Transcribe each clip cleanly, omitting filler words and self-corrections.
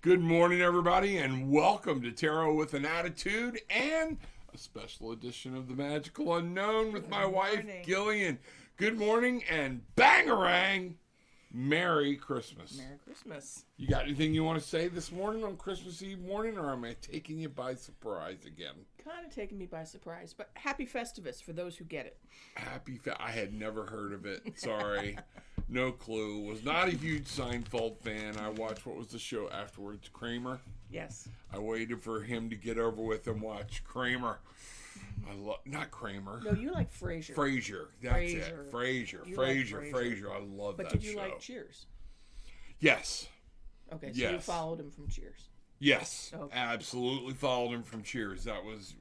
Good morning, everybody, and welcome to Tarot with an Attitude and a special edition of the Magical Unknown with my wife, Gillian. Good morning and bangarang! Merry Christmas. Merry Christmas. You got anything you want to say this morning on Christmas Eve morning, or am I taking you by surprise again? Kind of taking me by surprise, but happy Festivus for those who get it. I had never heard of it. Sorry. No clue. Was not a huge Seinfeld fan. I watched, what was the show afterwards? Kramer? Yes. I waited for him to get over with and watch Kramer. Not Kramer. No, you like Frasier. Frasier. That's it. Frasier. I love that show. But did you like Cheers? Yes. Okay, so you followed him from Cheers. Yes. Okay. Absolutely followed him from Cheers. That was,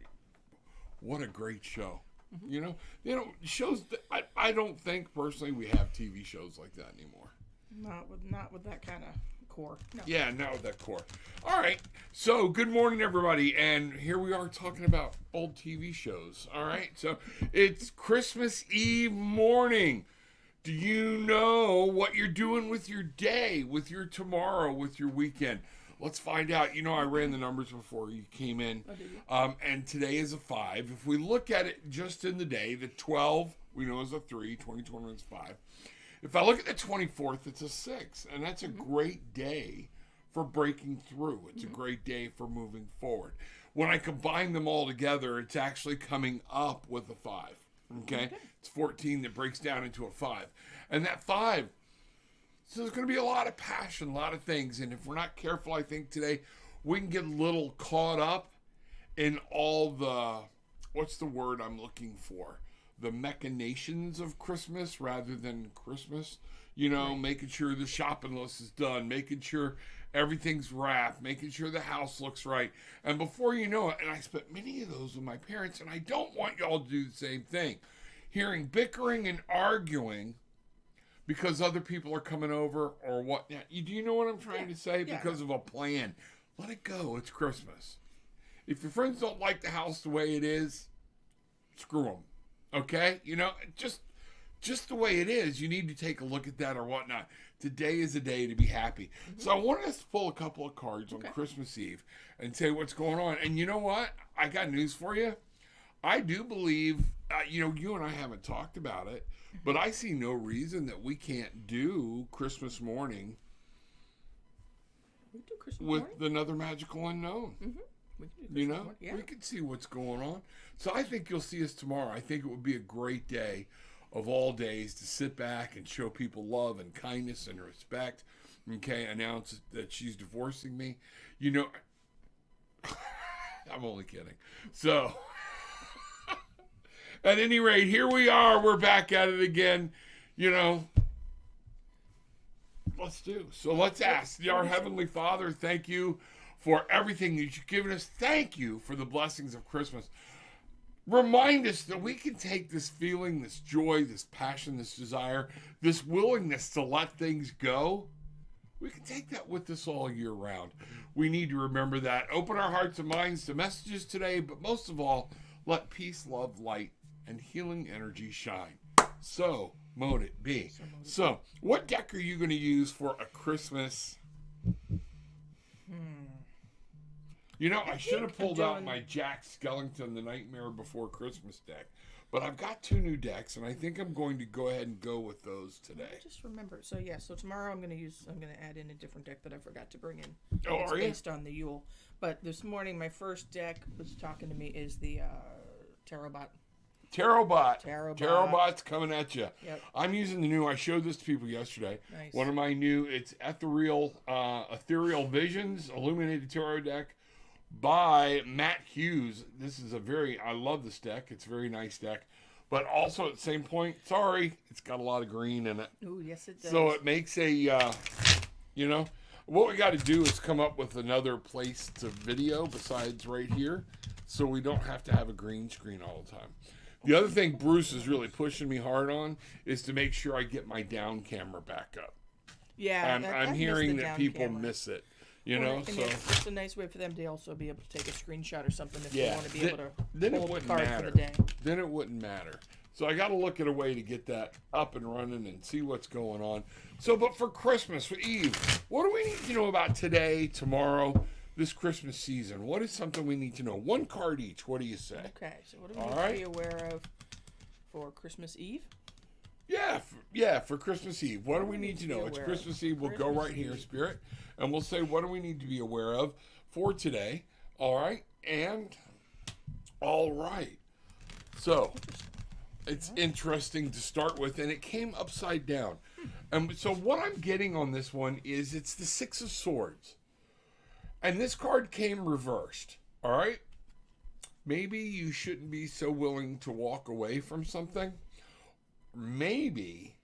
what a great show. Mm-hmm. You know, shows that I don't think personally we have TV shows like that anymore. Not with that kind of core. No. Yeah, not with that core. All right. So, good morning, everybody. And here we are talking about old TV shows. All right. So, it's Christmas Eve morning. Do you know what you're doing with your day, with your tomorrow, with your weekend? Let's find out. You know, I ran the numbers before you came in. Oh, did you? And today is a 5. If we look at it just in the day, the 12 we know is a 3, 2021 is 5. If I look at the 24th, it's a 6. And that's a great day for breaking through. It's a great day for moving forward. When I combine them all together, it's actually coming up with a 5. Okay? It's 14 that breaks down into a 5. And that 5, so there's going to be a lot of passion, a lot of things. And if we're not careful, I think today we can get a little caught up in all the, what's the word I'm looking for? The machinations of Christmas rather than Christmas. You know, making sure the shopping list is done, making sure everything's wrapped, making sure the house looks right. And before you know it, and I spent many of those with my parents, and I don't want y'all to do the same thing. Hearing bickering and arguing because other people are coming over or what. Now, do you know what I'm trying to say? Yeah. Because of a plan. Let it go. It's Christmas. If your friends don't like the house the way it is, screw them. Okay? You know, just the way it is, you need to take a look at that or whatnot. Today is a day to be happy. So I wanted us to pull a couple of cards on Christmas Eve and say what's going on. And you know what? I got news for you. I do believe, you and I haven't talked about it, but I see no reason that we can't do Christmas morning with another Magical Unknown. Mm-hmm. We We can see what's going on. So I think you'll see us tomorrow. I think it would be a great day of all days to sit back and show people love and kindness and respect. Okay, announce that she's divorcing me. You know, I'm only kidding. So, at any rate, here we are. We're back at it again. You know, let's do. So let's ask. Our Heavenly Father, thank you for everything that you've given us. Thank you for the blessings of Christmas. Remind us that we can take this feeling, this joy, this passion, this desire, this willingness to let things go. We can take that with us all year round. We need to remember that. Open our hearts and minds to messages today, but most of all, let peace, love, light, and healing energy shine. So, mote it be. So, what deck are you going to use for a Christmas? You know, I should have pulled out my Jack Skellington, the Nightmare Before Christmas deck. But I've got 2 new decks, and I think I'm going to go ahead and go with those today. I just remember. So tomorrow I'm going to add in a different deck that I forgot to bring in. Oh, it's are you? Based on the Yule. But this morning, my first deck was talking to me is the Tarot Bot. Tarotbot's coming at you. Yep. I'm using the new, I showed this to people yesterday. Nice. One of my new, it's Ethereal Visions Illuminated Tarot deck by Matt Hughes. This is I love this deck. It's a very nice deck. But also at the same point, it's got a lot of green in it. Ooh, yes it does. So it makes what we got to do is come up with another place to video besides right here, so we don't have to have a green screen all the time. The other thing Bruce is really pushing me hard on is to make sure I get my down camera back up. Yeah, I'm hearing that people miss it. So it's a nice way for them to also be able to take a screenshot or something if they want to be able to then hold it wouldn't the card matter. for the day. Then it wouldn't matter. So I got to look at a way to get that up and running and see what's going on. So, but for Christmas Eve, what do we need to know about today, tomorrow, this Christmas season? What is something we need to know? One card each. What do you say? Okay, so what do we need to be aware of for Christmas Eve? Yeah, for Christmas Eve. What do we need to know? It's Christmas Eve. We'll go right here, Spirit, and we'll say, what do we need to be aware of for today? All right, and all right. So, it's interesting to start with, and it came upside down. And so what I'm getting on this one is it's the Six of Swords. And this card came reversed, all right? Maybe you shouldn't be so willing to walk away from something. Maybe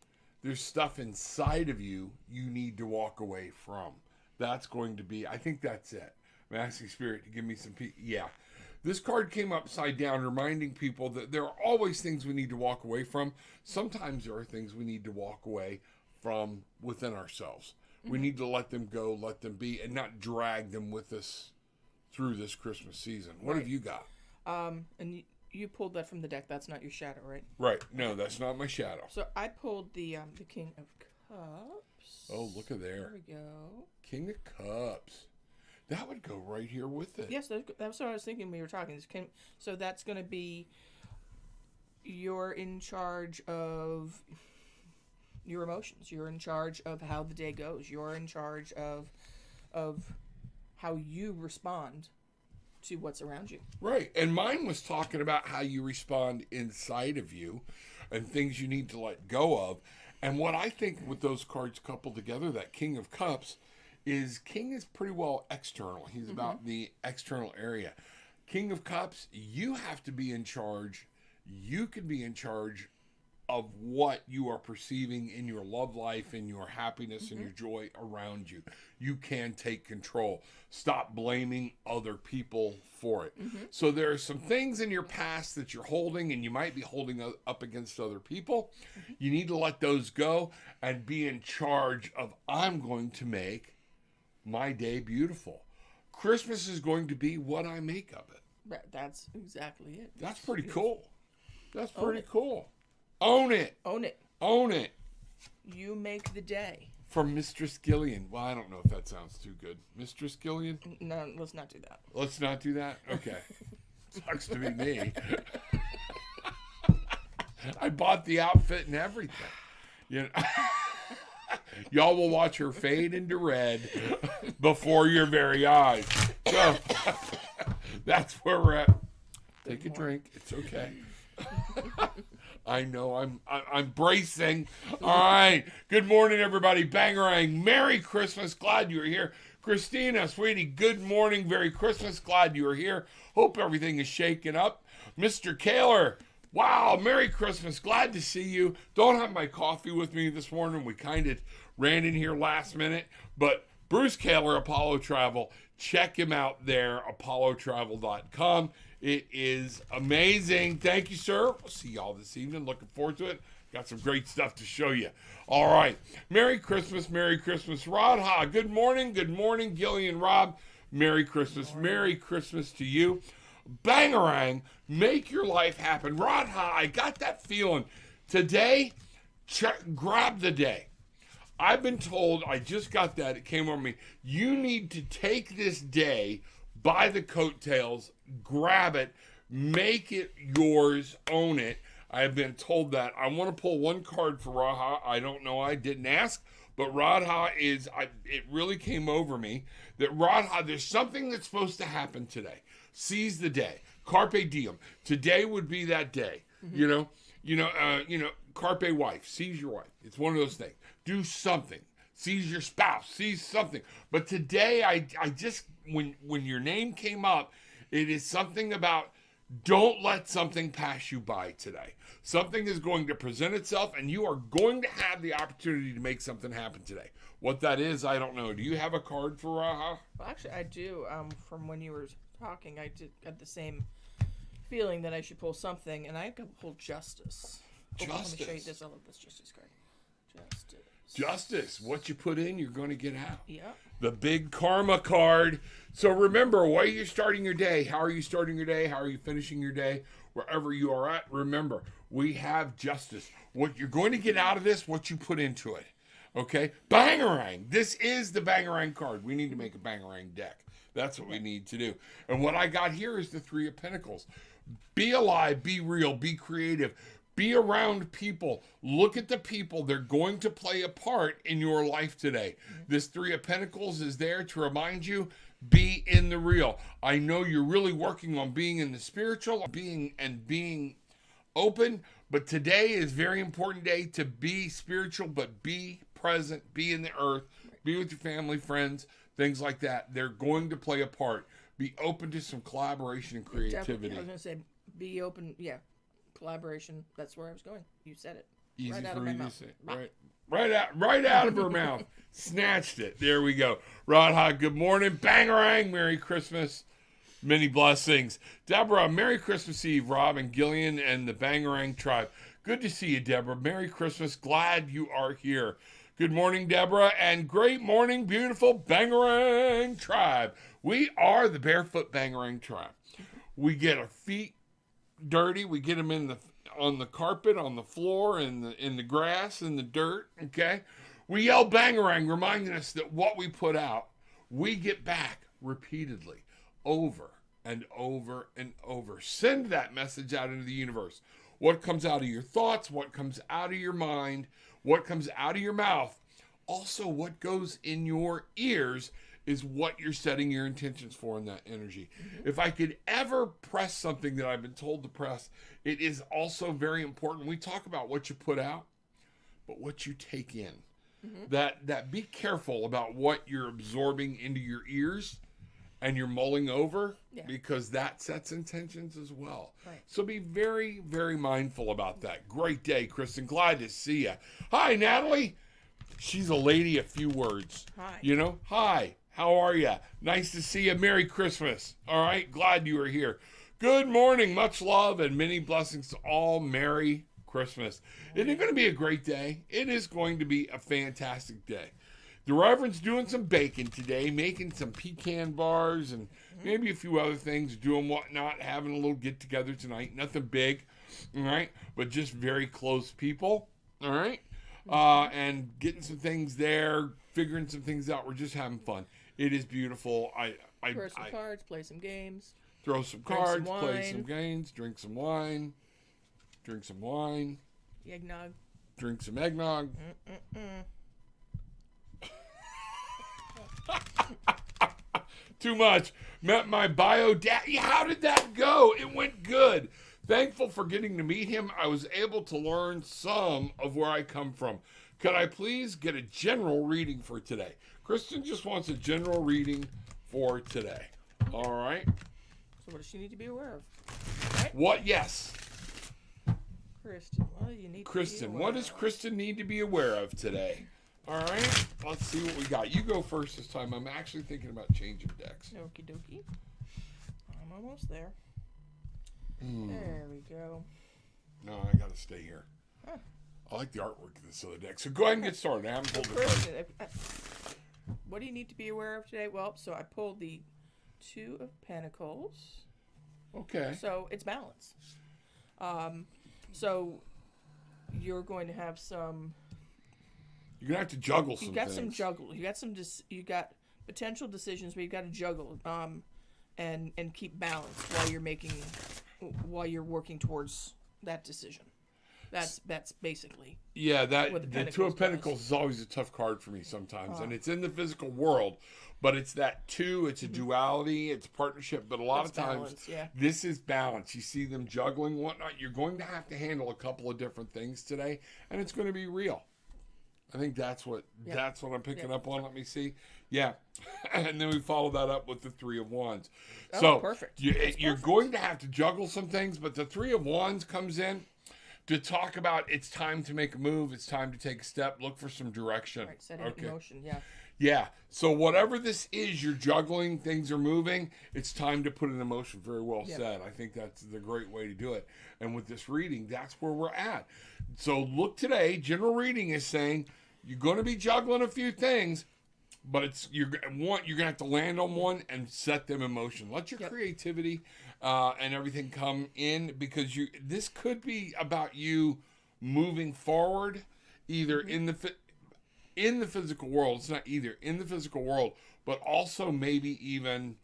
there's stuff inside of you need to walk away from. That's going to be, I think that's it. I'm asking Spirit to give me some, yeah. This card came upside down, reminding people that there are always things we need to walk away from. Sometimes there are things we need to walk away from within ourselves. Mm-hmm. We need to let them go, let them be, and not drag them with us through this Christmas season. What have you got? And you pulled that from the deck. That's not your shadow, right? Right. No, that's not my shadow. So I pulled the King of Cups. Oh, look at there. There we go. King of Cups. That would go right here with it. Yes, that's what I was thinking when we were talking. So that's going to be you're in charge of your emotions. You're in charge of how the day goes. You're in charge of how you respond to what's around you. Right. And mine was talking about how you respond inside of you and things you need to let go of. And what I think with those cards coupled together, that King of Cups, is King is pretty well external. He's about the external area. King of Cups, you have to be in charge. You can be in charge of what you are perceiving in your love life, in your happiness, and your joy around you. You can take control. Stop blaming other people for it. So there are some things in your past that you're holding, and you might be holding up against other people. You need to let those go and be in charge of, I'm going to make my day beautiful. Christmas is going to be what I make of it. That's exactly it. That's pretty cool. That's pretty cool. Own it. Own it. Own it. You make the day. From Mistress Gillian. Well, I don't know if that sounds too good. Mistress Gillian? No, let's not do that. Let's not do that? Okay. Sucks to be me. I bought the outfit and everything. You know. Y'all will watch her fade into red before your very eyes. So that's where we're at. Take a drink. It's okay. I know I'm bracing. All right. Good morning, everybody. Bangarang. Merry Christmas. Glad you are here. Christina, sweetie, good morning. Merry Christmas. Glad you are here. Hope everything is shaking up. Mr. Kaler. Wow, Merry Christmas. Glad to see you. Don't have my coffee with me this morning. We kind of ran in here last minute. But Bruce Kaler, Apollo Travel, check him out there, apollotravel.com. It is amazing. Thank you, sir. We'll see y'all this evening. Looking forward to it. Got some great stuff to show you. All right. Merry Christmas. Merry Christmas. Radha, good morning. Good morning, Gillian, Rob. Merry Christmas. Merry Christmas to you. Bangarang, make your life happen. Radha, I got that feeling. Today, grab the day. I've been told, I just got that, it came over me. You need to take this day by the coattails, grab it, make it yours, own it. I have been told that. I want to pull one card for Radha. I don't know, I didn't ask, but Radha is, it really came over me that Radha, there's something that's supposed to happen today. Seize the day. Carpe diem. Today would be that day. You know, carpe wife. Seize your wife. It's one of those things. Do something. Seize your spouse. Seize something. But today, I just, when your name came up, it is something about don't let something pass you by today. Something is going to present itself, and you are going to have the opportunity to make something happen today. What that is, I don't know. Do you have a card for Raha? Well, actually, I do. From when you were talking, I had the same feeling that I should pull something, and I could pull Justice. Justice. Let me show you this. I love this Justice card. Justice. What you put in, you're going to get out. Yeah. The big karma card. So remember, why are you starting your day? How are you starting your day? How are you finishing your day? Wherever you are at, remember, We have justice. What you're going to get out of this, what you put into it. Okay? Bangarang. This is the Bangarang card. We need to make a Bangarang deck. That's what we need to do. And what I got here is the Three of Pentacles. Be alive, be real, be creative. Be around people. Look at the people. They're going to play a part in your life today. This Three of Pentacles is there to remind you, be in the real. I know you're really working on being in the spiritual, being open, but today is a very important day to be spiritual, but be present, be in the earth, be with your family, friends, things like that. They're going to play a part. Be open to some collaboration and creativity. I was going to say, be open, collaboration. That's where I was going. You said it. Easy right out for of my you to mouth. say. Right out of her mouth. Snatched it. There we go. Radha, good morning. Bangarang. Merry Christmas. Many blessings. Deborah, Merry Christmas Eve. Rob and Gillian and the Bangarang tribe. Good to see you, Deborah. Merry Christmas. Glad you are here. Good morning, Deborah, and great morning, beautiful Bangarang tribe. We are the Barefoot Bangarang tribe. We get our feet dirty. We get them on the carpet, on the floor, in the grass, in the dirt. Okay, we yell Bangarang, reminding us that what we put out, we get back repeatedly, over and over and over. Send that message out into the universe. What comes out of your thoughts, what comes out of your mind, what comes out of your mouth, also what goes in your ears is what you're setting your intentions for in that energy. If I could ever press something that I've been told to press, it is also very important. We talk about what you put out, but what you take in. That be careful about what you're absorbing into your ears and you're mulling over, because that sets intentions as well. Right. So be very, very mindful about that. Great day, Kristen. Glad to see you. Hi, Natalie. She's a lady of few words. Hi. You know, hi. How are you? Nice to see you. Merry Christmas. All right. Glad you are here. Good morning. Much love and many blessings to all. Merry Christmas. Isn't it going to be a great day? It is going to be a fantastic day. The Reverend's doing some baking today, making some pecan bars and maybe a few other things, doing whatnot, having a little get-together tonight. Nothing big, all right, but just very close people, all right? And getting some things there, figuring some things out. We're just having fun. It is beautiful. Throw some cards, play some games. Throw some cards, play some games, drink some wine. Eggnog. Drink some eggnog. Too much. Met my bio dad. How did that go? It went good. Thankful for getting to meet him. I was able to learn some of where I come from. Could I please get a general reading for today? Kristen just wants a general reading for today. All right. So what does she need to be aware of? Right? What? Yes. Kristen, what do you need Kristen, to be aware what does Kristen need to be aware of today? All right. Let's see what we got. You go first this time. I'm actually thinking about changing decks. Okie dokie. I'm almost there. There we go. No, I got to stay here. Huh. I like the artwork of this other deck. So go ahead and get started. I haven't pulled the card. Kristen, what do you need to be aware of today? Well, so I pulled the Two of Pentacles. Okay. So it's balance. So you're going to have some. You're gonna have to juggle some. You got things. some juggle. You got some. You got potential decisions, but you got to juggle. And keep balance while you're working towards that decision. That's basically. Yeah, what the Two of Pentacles is always a tough card for me sometimes, and it's in the physical world, but it's that two. It's a duality. It's a partnership, but a lot of times this is balance. You see them juggling whatnot. You're going to have to handle a couple of different things today, and it's going to be real. I think that's what I'm picking up on. Let me see. Yeah. And then we follow that up with the Three of Wands. Oh, so perfect. You're going to have to juggle some things, but the Three of Wands comes in to talk about it's time to make a move. It's time to take a step. Look for some direction. Right, setting it in motion, Yeah. So whatever this is, you're juggling, things are moving. It's time to put it in motion. Very well said. I think that's the great way to do it. And with this reading, that's where we're at. So look today, general reading is saying you're going to be juggling a few things, but you're going to have to land on one and set them in motion. Let your creativity and everything come in, because this could be about you moving forward, either in the physical world. It's not either in the physical world, but also maybe even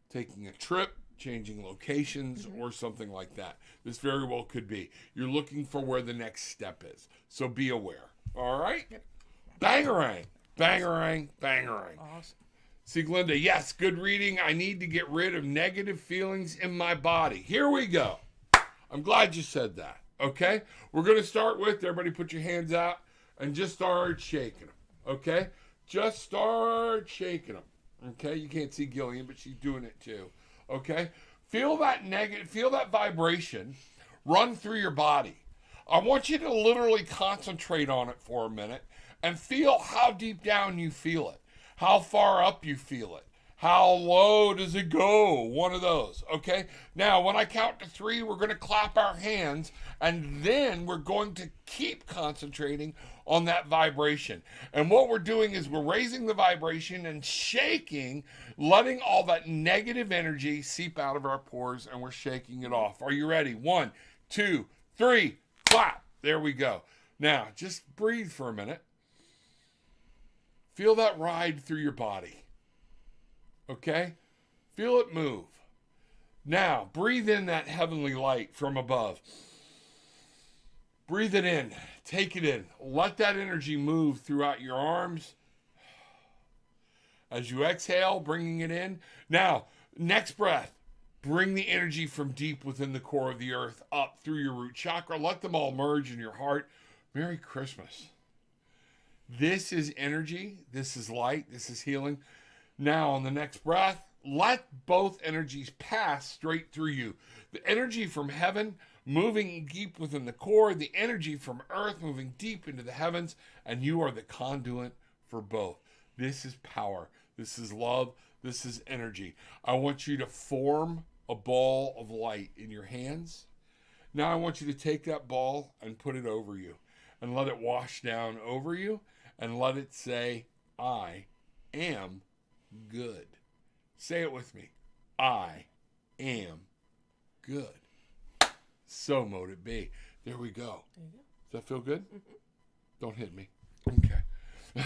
taking a trip, changing locations, or something like that. This very well could be. You're looking for where the next step is. So be aware. All right? Yep. Bangarang. Bangarang. Bangarang. Awesome. See, Glinda, yes, good reading. I need to get rid of negative feelings in my body. Here we go. I'm glad you said that. Okay? We're going to start with, everybody put your hands out and just start shaking them. Okay? Just start shaking them. Okay? You can't see Gillian, but she's doing it too. Okay? Feel that vibration run through your body. I want you to literally concentrate on it for a minute and feel how deep down you feel it. How far up you feel it. How low does it go? One of those, okay? Now, when I count to 3, we're going to clap our hands, and then we're going to keep concentrating on that vibration. And what we're doing is we're raising the vibration and shaking, letting all that negative energy seep out of our pores, and we're shaking it off. Are you ready? 1, 2, 3, clap. There we go. Now, just breathe for a minute. Feel that ride through your body. Okay? Feel it move. Now, breathe in that heavenly light from above. Breathe it in. Take it in. Let that energy move throughout your arms. As you exhale, bringing it in. Now, next breath. Bring the energy from deep within the core of the earth up through your root chakra. Let them all merge in your heart. Merry Christmas. This is energy. This is light. This is healing. Now, on the next breath, let both energies pass straight through you. The energy from heaven moving deep within the core, the energy from earth moving deep into the heavens, and you are the conduit for both. This is power. This is love. This is energy. I want you to form a ball of light in your hands. Now I want you to take that ball and put it over you and let it wash down over you and let it say, I am good. Say it with me. I am good. So mote it be. There we go. There you go. Does that feel good? Mm-hmm. Don't hit me. Okay.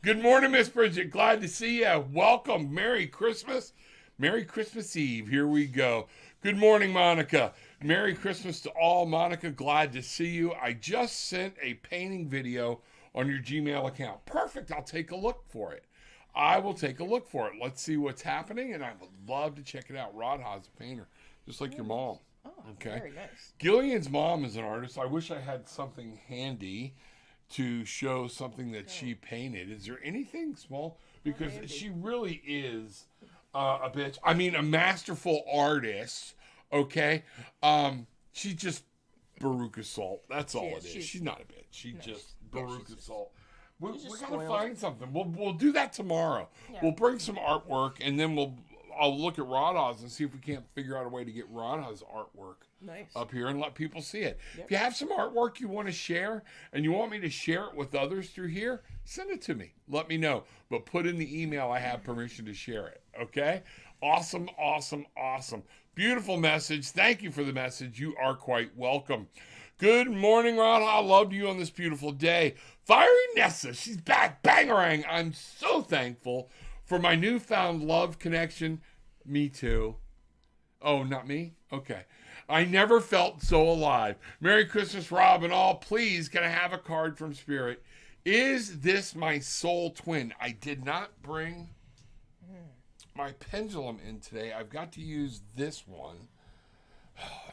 Good morning, Miss Bridget. Glad to see you. Welcome. Merry Christmas. Merry Christmas Eve. Here we go. Good morning, Monica. Merry Christmas to all. Monica, glad to see you. I just sent a painting video on your Gmail account. Perfect. I'll take a look for it. I will take a look for it. Let's see what's happening, and I would love to check it out. Rod Ha's a painter, just like your mom. Oh, okay. Very nice. Gillian's mom is an artist. I wish I had something handy to show something that she painted. Is there anything small? Because she really is a bitch. I mean, a masterful artist. Okay. She just Baruch salt. That's all it is. She's not a bitch. She just Baruch salt. We're gonna find something. We'll do that tomorrow. Yeah. We'll bring some artwork, and then I'll look at Radha's and see if we can't figure out a way to get Radha's artwork up here and let people see it. Yep. If you have some artwork you want to share and you want me to share it with others through here, send it to me. Let me know. But put in the email I have permission to share it. Okay? Awesome, awesome, awesome. Beautiful message. Thank you for the message. You are quite welcome. Good morning, Radha. Love you on this beautiful day. Fiery Nessa, she's back. Bangarang. I'm so thankful for my newfound love connection. Me too. Oh, not me? Okay. I never felt so alive. Merry Christmas, Rob, and all. Please, can I have a card from Spirit? Is this my soul twin? I did not bring my pendulum in today. I've got to use this one.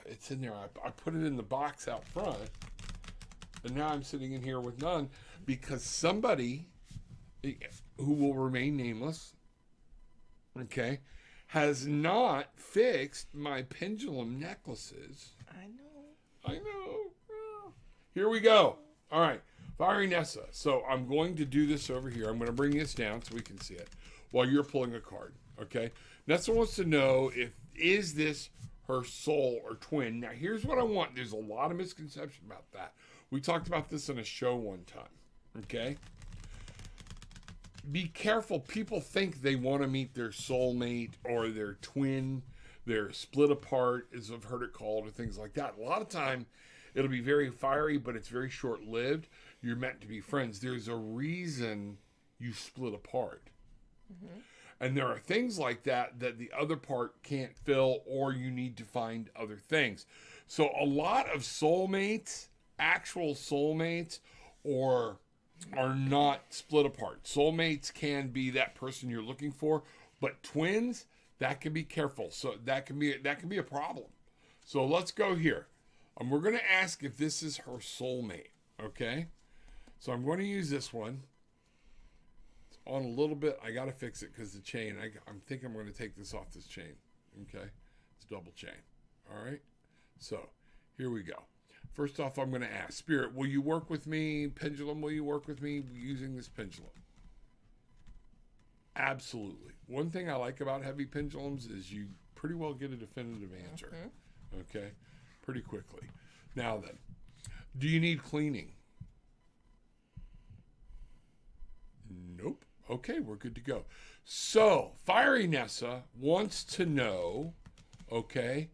It's in there. I put it in the box out front. And now I'm sitting in here with none because somebody who will remain nameless, okay, has not fixed my pendulum necklaces. I know. Here we go. All right. Fiery Nessa. So I'm going to do this over here. I'm going to bring this down so we can see it while you're pulling a card. Okay. Nessa wants to know is this her soul or twin. Now, here's what I want. There's a lot of misconception about that. We talked about this in a show one time. Okay. Be careful. People think they want to meet their soulmate or their twin They're split apart, as I've heard it called, or things like that. A lot of time, it'll be very fiery, but it's very short-lived. You're meant to be friends. There's a reason you split apart. Mm-hmm. And there are things like that the other part can't fill, or you need to find other things. So a lot of soulmates, actual soulmates, are not split apart. Soulmates can be that person you're looking for, but twins, that can be careful. So that can be a problem. So let's go here. And we're going to ask if this is her soulmate, okay? So I'm going to use this one. It's on a little bit. I got to fix it because the chain, I'm thinking I'm going to take this off this chain, okay? It's double chain, all right? So here we go. First off, I'm going to ask, Spirit, will you work with me? Pendulum, will you work with me using this pendulum? Absolutely. One thing I like about heavy pendulums is you pretty well get a definitive answer. Mm-hmm. Okay? Pretty quickly. Now then, do you need cleaning? Nope. Okay, we're good to go. So, Fiery Nessa wants to know, okay,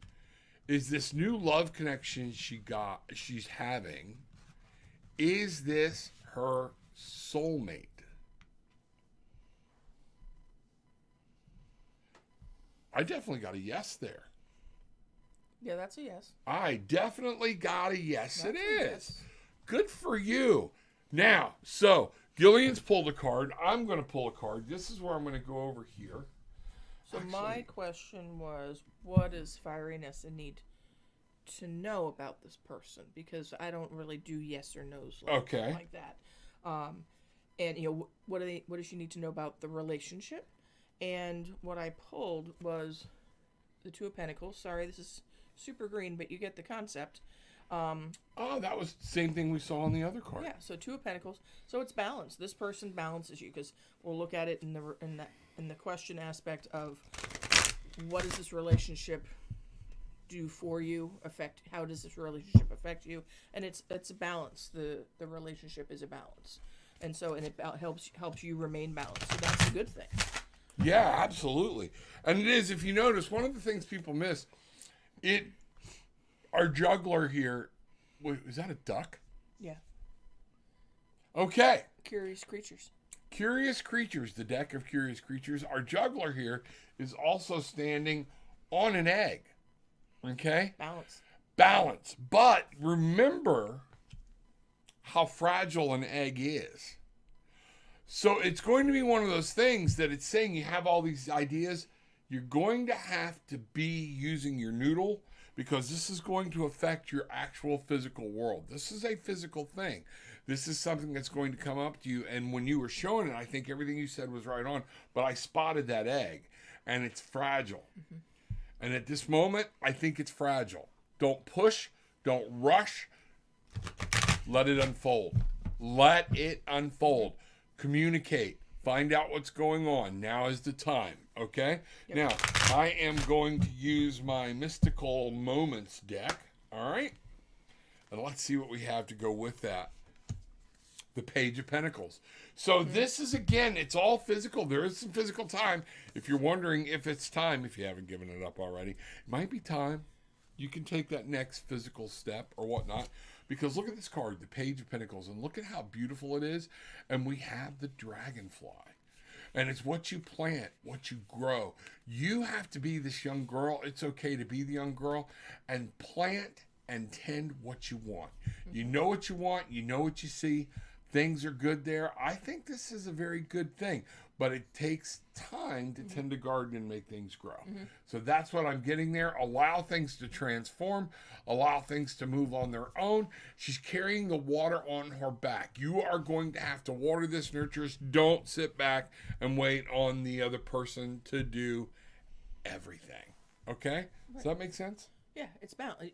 is this new love connection she's having, is this her soulmate? I definitely got a yes there. Yeah, that's a yes. I definitely got a yes. It is. Yes. Good for you. Now, so Gillian's pulled a card. I'm going to pull a card. This is where I'm going to go over here. So my question was, what does Fiery Nessa need to know about this person? Because I don't really do yes or no's like that. And what does she need to know about the relationship? And what I pulled was the Two of Pentacles. Sorry, this is super green, but you get the concept. That was the same thing we saw on the other card. Yeah, so Two of Pentacles. So it's balance. This person balances you, because we'll look at it in the question aspect of what does this relationship do for you? How does this relationship affect you? And it's a balance. The relationship is a balance, and it helps you remain balanced. So that's a good thing. Yeah, absolutely. And it is, if you notice, one of the things people miss, our juggler here, is that a duck? Yeah. Okay. Curious creatures. Curious creatures, the deck of curious creatures. Our juggler here is also standing on an egg. Okay? Balance. But remember how fragile an egg is. So it's going to be one of those things that it's saying you have all these ideas. You're going to have to be using your noodle, because this is going to affect your actual physical world. This is a physical thing. This is something that's going to come up to you. And when you were showing it, I think everything you said was right on. But I spotted that egg, and it's fragile. Mm-hmm. And at this moment, I think it's fragile. Don't push. Don't rush. Let it unfold. Let it unfold. Communicate. Find out what's going on. Now is the time. Okay? Yep. Now, I am going to use my Mystical Moments deck. All right? And let's see what we have to go with that. The Page of Pentacles. So this is, again, it's all physical. There is some physical time. If you're wondering if it's time, if you haven't given it up already, it might be time. You can take that next physical step or whatnot. Because look at this card, the Page of Pentacles, and look at how beautiful it is. And we have the dragonfly. And it's what you plant, what you grow. You have to be this young girl. It's okay to be the young girl and plant and tend what you want. You know what you want. You know what you see. Things are good there. I think this is a very good thing. But it takes time to tend a garden and make things grow. Mm-hmm. So that's what I'm getting there. Allow things to transform. Allow things to move on their own. She's carrying the water on her back. You are going to have to water this, nurtures. Don't sit back and wait on the other person to do everything. Okay? Right. Does that make sense? Yeah, it's balance.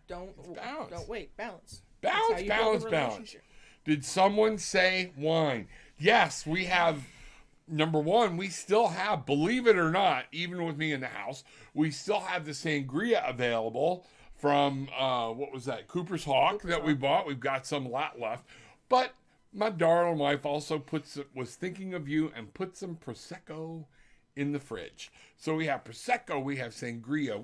Don't wait. Balance. Balance. Did someone say wine? Yes, we have. Number one, we still have, believe it or not, even with me in the house, we still have the sangria available from, what was that, Cooper's Hawk that we bought. We've got some lot left. But my darling wife also was thinking of you and put some Prosecco in the fridge. So we have Prosecco, we have Sangria,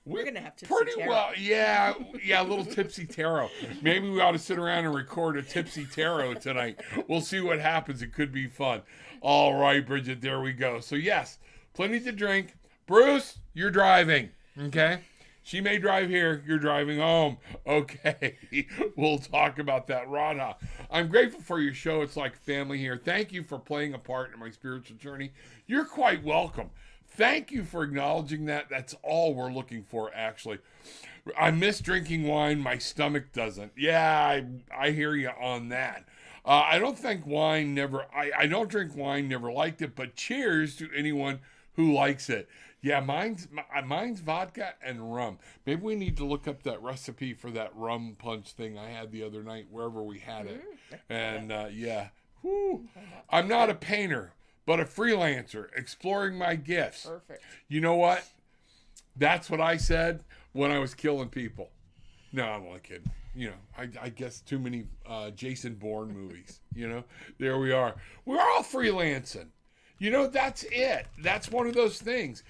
We're gonna have Tipsy pretty Tarot. well, yeah, a little Tipsy Tarot. Maybe we ought to sit around and record a Tipsy Tarot tonight. We'll see what happens. It could be fun. All right, Bridget, there we go. So yes, plenty to drink. Bruce, you're driving, okay? She may drive here. You're driving home. Okay, we'll talk about that. Radha, I'm grateful for your show. It's like family here. Thank you for playing a part in my spiritual journey. You're quite welcome. Thank you for acknowledging that. That's all we're looking for, actually. I miss drinking wine. My stomach doesn't. Yeah, I hear you on that. I don't drink wine, never liked it, but cheers to anyone who likes it. Yeah, mine's vodka and rum. Maybe we need to look up that recipe for that rum punch thing I had the other night, wherever we had it. And yeah, whew. I'm not a painter, but a freelancer exploring my gifts. Perfect. You know what? That's what I said when I was killing people. No, I'm only kidding. You know, I guess too many Jason Bourne movies. You know, there we are. We're all freelancing. You know, that's it. That's one of those things.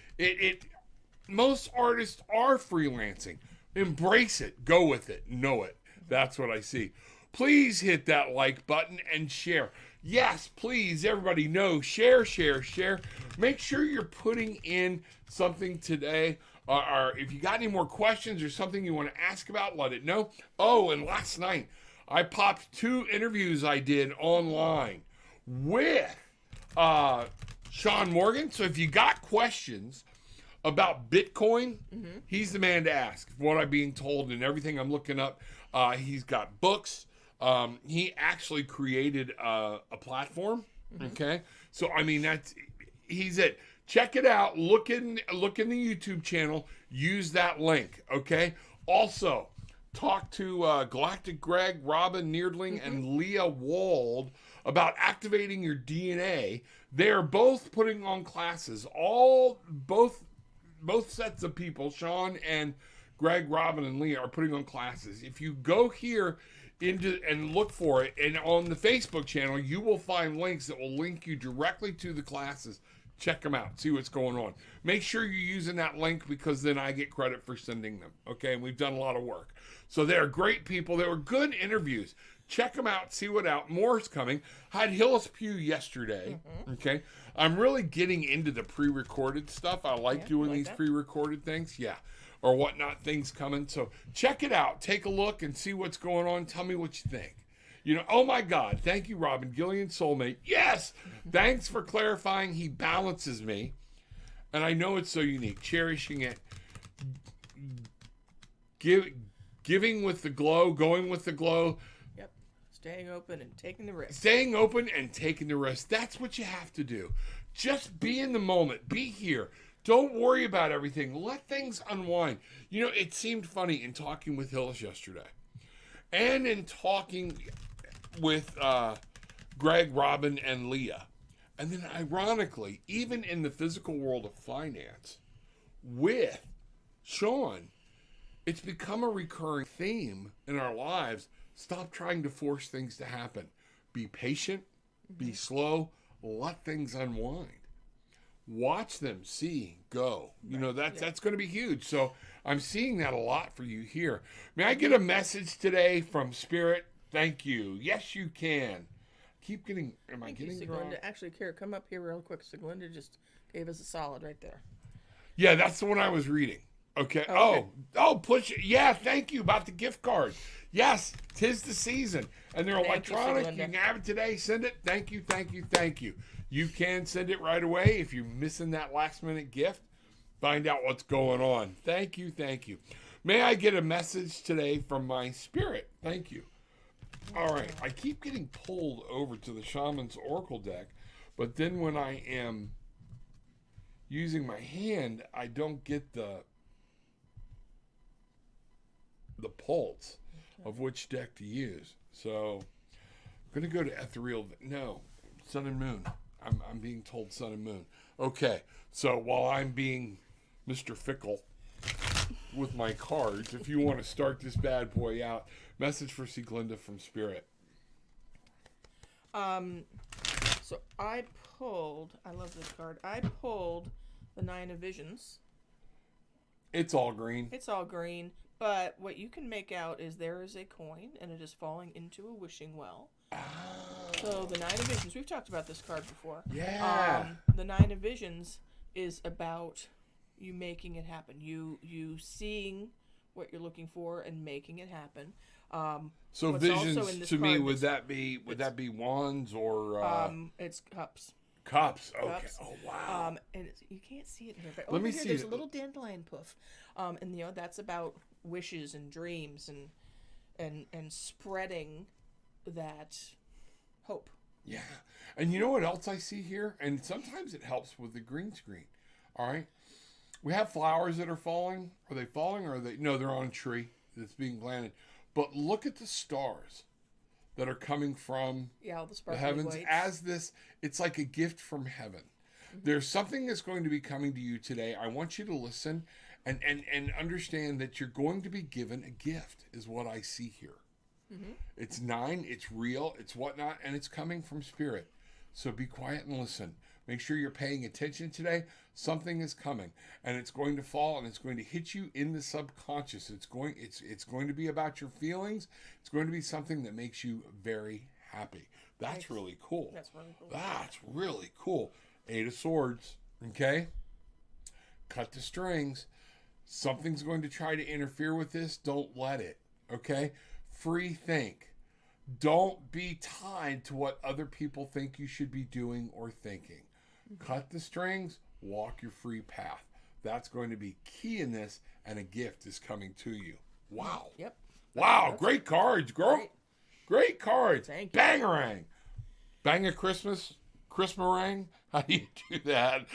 Most artists are freelancing. Embrace it. Go with it. Know it. That's what I see. Please hit that like button and share. Yes, please, everybody know. Share. Make sure you're putting in something today. Or if you got any more questions or something you want to ask about, let it know. Oh, and last night, I popped 2 interviews I did online with Sean Morgan. So if you got questions about Bitcoin, he's the man to ask. What I'm being told and everything I'm looking up. He's got books. He actually created a platform. Okay, so I mean he's it. Check it out. Look in the YouTube channel. Use that link. Okay. Also, talk to Galactic Greg, Robin Neerdling, and Leah Wald about activating your DNA. They're both putting on classes. Both sets of people, Sean and Greg, Robin, and Leah, are putting on classes. If you go here and look for it, and on the Facebook channel, you will find links that will link you directly to the classes. Check them out. See what's going on. Make sure you're using that link, because then I get credit for sending them. Okay, and we've done a lot of work. So they're great people. They were good interviews. Check them out. See what out. More's coming. I had Hillis Pugh yesterday. Okay, I'm really getting into the pre-recorded stuff. I like doing these pre-recorded things. Yeah, or whatnot. Things coming. So check it out. Take a look and see what's going on. Tell me what you think. You know, oh my God, thank you, Robin. Gillian, soulmate. Yes! Thanks for clarifying. He balances me. And I know it's so unique. Cherishing it. Giving with the glow, going with the glow. Yep. Staying open and taking the risk. Staying open and taking the risk. That's what you have to do. Just be in the moment. Be here. Don't worry about everything. Let things unwind. You know, it seemed funny in talking with Hillis yesterday. And in talking with Greg, Robin, and Leah. And then ironically, even in the physical world of finance, with Sean, it's become a recurring theme in our lives. Stop trying to force things to happen. Be patient, be slow, let things unwind. Watch them, see, go. You know, that's going to be huge. So I'm seeing that a lot for you here. May I get a message today from Spirit? Thank you. Yes, you can. Keep getting, am I getting it wrong? Actually, Kara, come up here real quick. Siglinda just gave us a solid right there. Yeah, that's the one I was reading. Okay. Oh, push it. Yeah, thank you about the gift card. Yes, 'tis the season. And they're electronic. You can have it today. Send it. Thank you. You can send it right away. If you're missing that last minute gift, find out what's going on. Thank you. May I get a message today from my spirit? Thank you. All right. I keep getting pulled over to the Shaman's Oracle deck, but then when I am using my hand, I don't get the pulse of which deck to use. So I'm going to go to Ethereal. No, Sun and Moon. I'm being told Sun and Moon. Okay, so while I'm being Mr. Fickle with my cards, if you want to start this bad boy out, message for Sieglinde from Spirit. So I love this card. I pulled the Nine of Visions. It's all green. It's all green, but what you can make out is there is a coin, and it is falling into a wishing well. Oh. So the Nine of Visions, we've talked about this card before. Yeah. The Nine of Visions is about you making it happen. You seeing what you're looking for and making it happen. So what's also in visions this to me card would is- that be wands or it's cups. cups? Okay. Cups. Oh wow. And you can't see it here, but Let over me here see there's it. a little dandelion puff. And that's about wishes and dreams and spreading that hope. Yeah. And you know what else I see here? And sometimes it helps with the green screen. All right. We have flowers that are falling. Are they falling or are they? No, they're on a tree that's being planted. But look at the stars that are coming from Yeah, all the the sparkly heavens whites. as this. It's like a gift from heaven. There's something that's going to be coming to you today. I want you to listen and understand that you're going to be given a gift is what I see here. It's 9, it's real, it's whatnot, and it's coming from spirit. So be quiet and listen. Make sure you're paying attention today. Something is coming, and it's going to fall, and it's going to hit you in the subconscious. It's going to be about your feelings. It's going to be something that makes you very happy. That's Nice. really cool. That's really cool. That's really cool. 8 of Swords. Okay? Cut the strings. Something's going to try to interfere with this. Don't let it. Okay? Free think. Don't be tied to what other people think you should be doing or thinking. Cut the strings. Walk your free path. That's going to be key in this, and a gift is coming to you. Wow. Yep. Wow. Great cards, girl. Great. Great cards. Thank you. Bangarang. Bang a Christmas. Christmarang. How do you do that?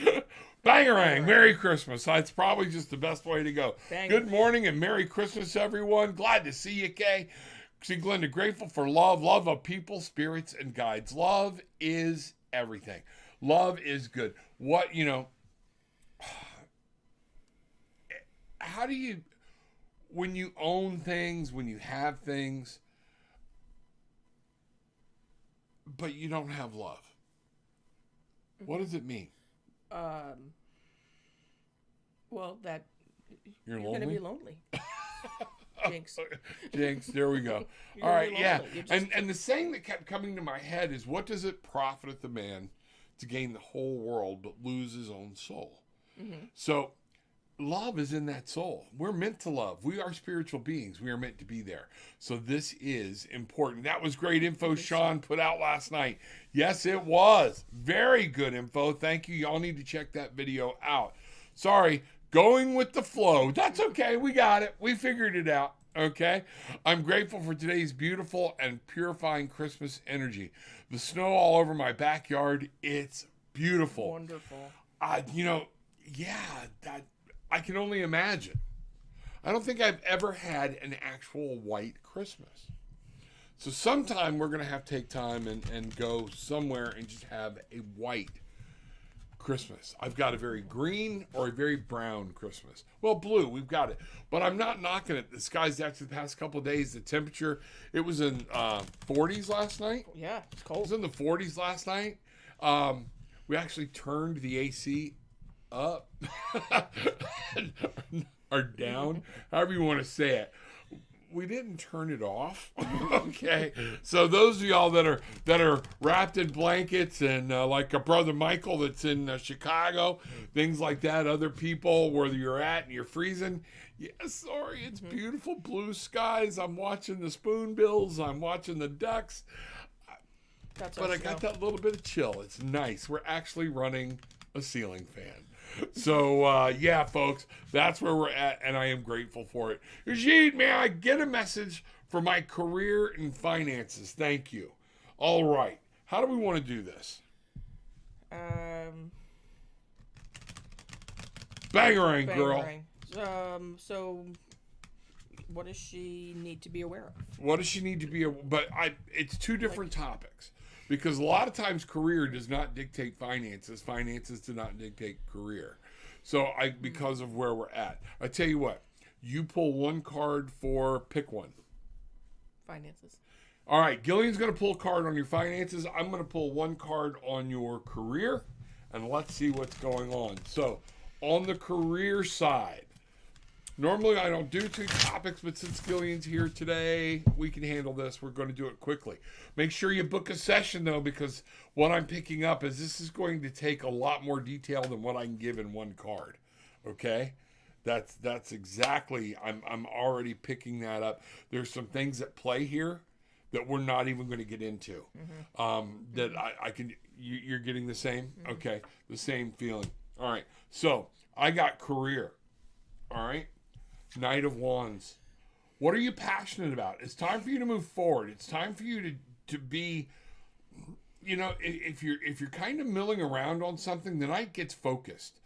Bangarang. Merry Christmas. That's probably just the best way to go. Bang. Good morning and Merry Christmas, everyone. Glad to see you, Kay. See, Glenda, grateful for love. Love of people, spirits, and guides. Love is everything. Love is good. How do you, when you own things, when you have things, but you don't have love, what does it mean? Well, that You're going to lonely? be lonely. Jinx. Jinx, there we go. You're All gonna right, be yeah. lonely. You're just- And the saying that kept coming to my head is, what does it profiteth a man to gain the whole world but lose his own soul? So love is in that soul. We're meant to love. We are spiritual beings. We are meant to be there. So this is important. That was great info Sean put out last night. Yes, it was. Very good info. Thank you. Y'all need to check that video out. Sorry, going with the flow. That's okay. We got it. We figured it out. Okay. I'm grateful for today's beautiful and purifying Christmas energy. The snow all over my backyard. It's beautiful. Wonderful. I can only imagine. I don't think I've ever had an actual white Christmas. So sometime we're going to have to take time and go somewhere and just have a white Christmas. I've got a very green or a very brown Christmas. Well, blue, we've got it. But I'm not knocking it. The skies actually the past couple of days, the temperature, it was in 40s last night. Yeah, it's It cold. was in the 40s last night. We actually turned the AC up or down, however you want to say it. We didn't turn it off. Okay, so those of y'all that are wrapped in blankets and like a brother Michael that's in Chicago, things like that. Other people where you're at and you're freezing. Yeah, sorry, it's beautiful blue skies. I'm watching the spoonbills. I'm watching the ducks. That's But our I got snow. that little bit of chill. It's nice. We're actually running a ceiling fan. So, yeah, folks, that's where we're at, and I am grateful for it. Eugene, may I get a message for my career and finances? Thank you. All right. How do we want to do this? Bangarang, girl. Bangarang. So, what does she need to be aware of? What does she need to be? It's two different topics. Because a lot of times career does not dictate finances. Finances do not dictate career. So because of where we're at. I tell you what, you pull one card for pick one. Finances. All right, Gillian's going to pull a card on your finances. I'm going to pull one card on your career, and let's see what's going on. So, on the career side, normally I don't do 2 topics, but since Gillian's here today, we can handle this. We're going to do it quickly. Make sure you book a session, though, because what I'm picking up is this is going to take a lot more detail than what I can give in one card. Okay? That's exactly, I'm already picking that up. There's some things at play here that we're not even going to get into. That I can, you're getting the same? Okay, the same feeling. All right, so I got career. All right, Knight of Wands. What are you passionate about? It's time for you to move forward. It's time for you to be, you know, if you're kind of milling around on something, the Knight gets focused.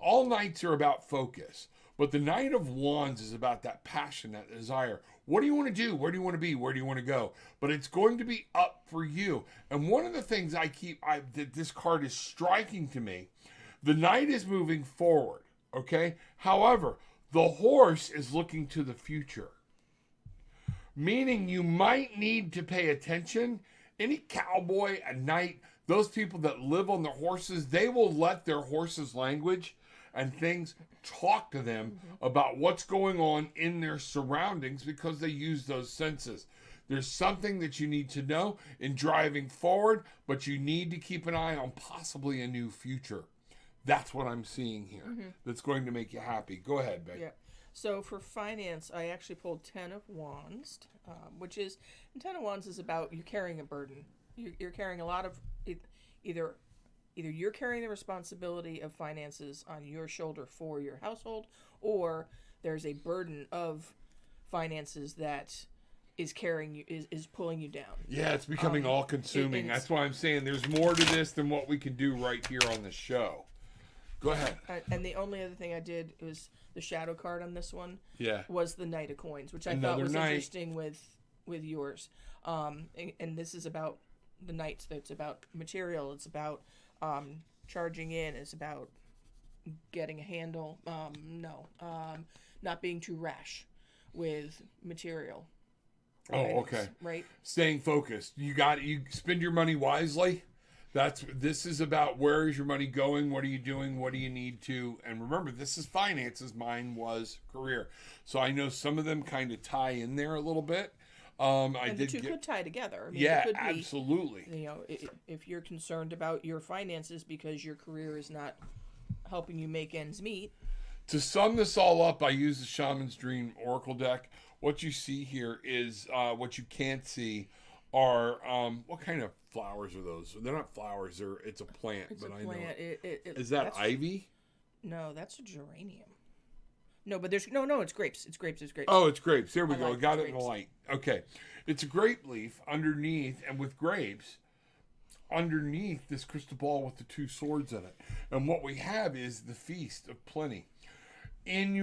All Knights are about focus. But the Knight of Wands is about that passion, that desire. What do you want to do? Where do you want to be? Where do you want to go? But it's going to be up for you. And one of the things that this card is striking to me, the Knight is moving forward, okay? However, the horse is looking to the future. Meaning you might need to pay attention. Any cowboy, a knight, those people that live on their horses, they will let their horse's language and things talk to them about what's going on in their surroundings because they use those senses. There's something that you need to know in driving forward, but you need to keep an eye on possibly a new future. That's what I'm seeing here. That's going to make you happy. Go ahead, babe. Yeah. So for finance, I actually pulled 10 of Wands, which is, 10 of Wands is about you carrying a burden. You're carrying a lot of, either you're carrying the responsibility of finances on your shoulder for your household, or there's a burden of finances that is carrying you, is pulling you down. Yeah, it's becoming all consuming. That's why I'm saying there's more to this than what we can do right here on the show. Go ahead. And the only other thing I did was the shadow card on this one. Yeah. Was the Knight of Coins, which I Another thought was knight. Interesting with yours. And this is about the Knights. It's about material. It's about charging in. It's about getting a handle. Not being too rash with material. Oh, items, okay. Right. Staying focused. You spend your money wisely. This is about where is your money going? What are you doing? What do you need to? And remember, this is finances. Mine was career. So I know some of them kind of tie in there a little bit. The two could tie together. I mean, yeah, it could be, absolutely. You know, if you're concerned about your finances because your career is not helping you make ends meet. To sum this all up, I use the Shaman's Dream Oracle deck. What you see here is what you can't see are what kind of flowers are those? They're not flowers. It's a plant. It's but a I plant. know. Is that ivy? No, that's a geranium. No, but there's no. It's grapes. It's grapes. Oh, it's grapes. There we go. Like Got grapes. it in the light. Okay, it's a grape leaf underneath, and with grapes underneath this crystal ball with the 2 swords in it. And what we have is the feast of plenty. In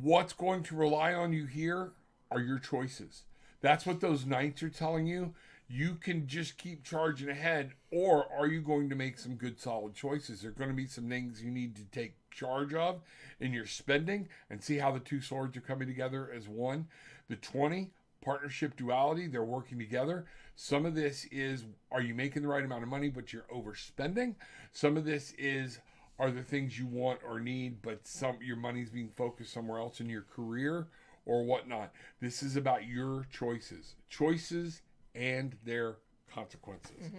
what's going to rely on you here are your choices. That's what those knights are telling you. You can just keep charging ahead, or are you going to make some good solid choices? There are going to be some things you need to take charge of in your spending and see how the 2 swords are coming together as one. The 20, partnership duality, they're working together. Some of this is, are you making the right amount of money, but you're overspending? Some of this is, are the things you want or need, but your money's being focused somewhere else in your career or whatnot. This is about your choices and their consequences.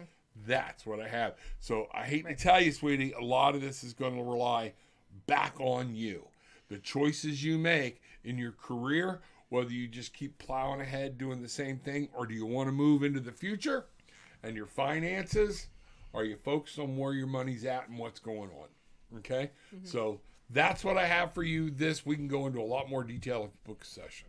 That's what I have. So I hate to tell you, sweetie, a lot of this is going to rely back on you. The choices you make in your career, whether you just keep plowing ahead doing the same thing, or do you want to move into the future? And your finances, are you focused on where your money's at and what's going on? Okay? So that's what I have for you. We can go into a lot more detail if you book a session.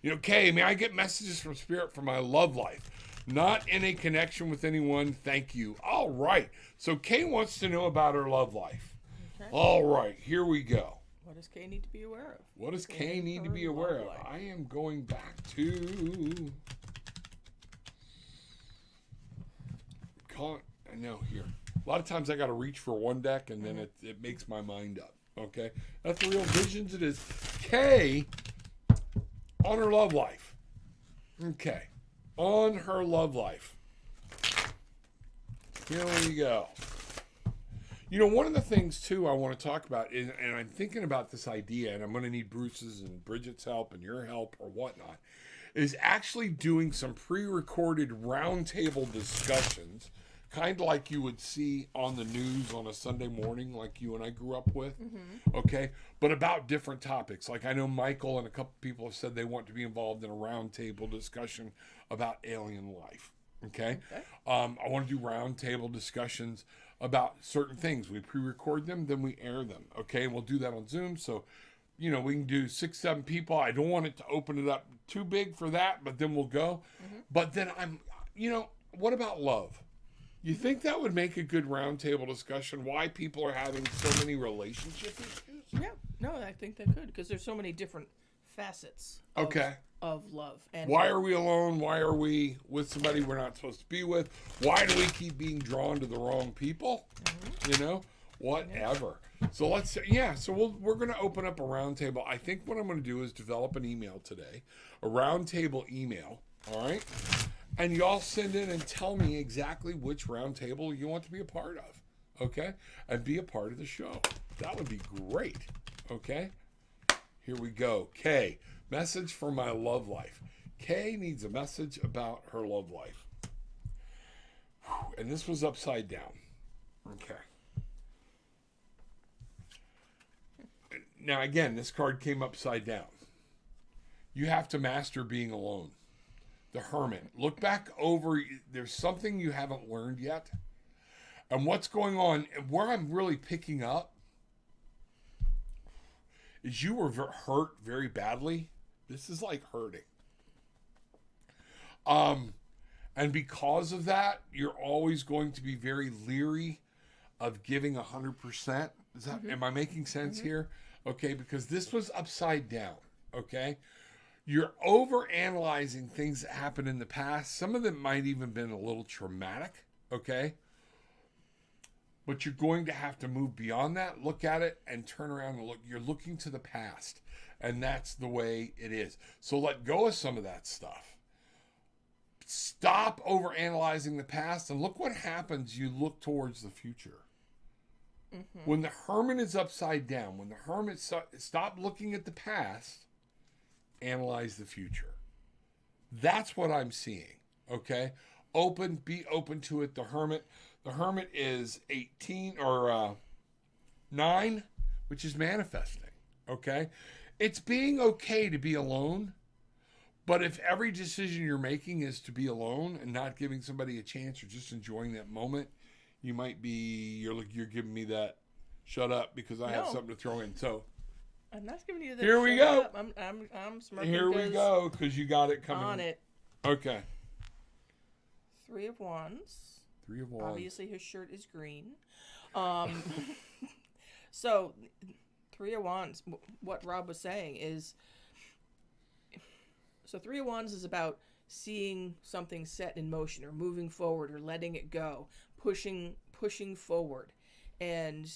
You know, Kay, may I get messages from Spirit for my love life? Not in a connection with anyone. Thank you. All right. So Kay wants to know about her love life. Okay. All right. Here we go. What does Kay need to be aware of? What does Kay need to be aware of? I am going back to... I know, here. A lot of times I got to reach for one deck and then it makes my mind up. Okay? That's the real visions it is. Kay, on her love life. Okay. on her love life. Here we go. You know, one of the things, too, I want to talk about, is, and I'm thinking about this idea, and I'm going to need Bruce's and Bridget's help and your help or whatnot, is actually doing some pre-recorded roundtable discussions, kind of like you would see on the news on a Sunday morning, like you and I grew up with, okay? But about different topics. Like I know Michael and a couple people have said they want to be involved in a roundtable discussion about alien life, okay? I want to do roundtable discussions about certain things. We pre-record them, then we air them, okay? And we'll do that on Zoom, so you know, we can do 6, 7 people. I don't want it to open it up too big for that, but then we'll go. But then what about love? You think that would make a good roundtable discussion? Why people are having so many relationship issues? Yeah, no, I think that could, because there's so many different facets of love. And why are we alone? Why are we with somebody we're not supposed to be with? Why do we keep being drawn to the wrong people? You know, whatever. So we're going to open up a roundtable. I think what I'm going to do is develop an email today, a roundtable email, all right? And you all send in and tell me exactly which roundtable you want to be a part of, okay? And be a part of the show. That would be great, okay? Here we go. Kay, message for my love life. Kay needs a message about her love life. And this was upside down, okay? Now, again, this card came upside down. You have to master being alone. The Hermit. Look back over. There's something you haven't learned yet. And what's going on, where I'm really picking up, is you were hurt very badly. This is like hurting. And because of that, you're always going to be very leery of giving 100%. Am I making sense here? Okay, because this was upside down, okay? You're over-analyzing things that happened in the past. Some of them might even been a little traumatic, okay? But you're going to have to move beyond that, look at it, and turn around and look. You're looking to the past, and that's the way it is. So let go of some of that stuff. Stop over-analyzing the past, and look what happens. You look towards the future. When the Hermit is upside down, when the Hermit stop looking at the past, analyze the future. That's what I'm seeing, okay? Be open to it. The Hermit is 18 or 9, which is manifesting, okay? It's being okay to be alone, but if every decision you're making is to be alone and not giving somebody a chance or just enjoying that moment, you might be, you're giving me that shut up because I have something to throw in. So I'm not giving you that. Here we go. Up. I'm smirking. Here we go, because you got it coming on it. Okay. 3 of Wands. 3 of Wands. Obviously, his shirt is green. So 3 of Wands. What Rob was saying is, so 3 of Wands is about seeing something set in motion or moving forward or letting it go, pushing forward, and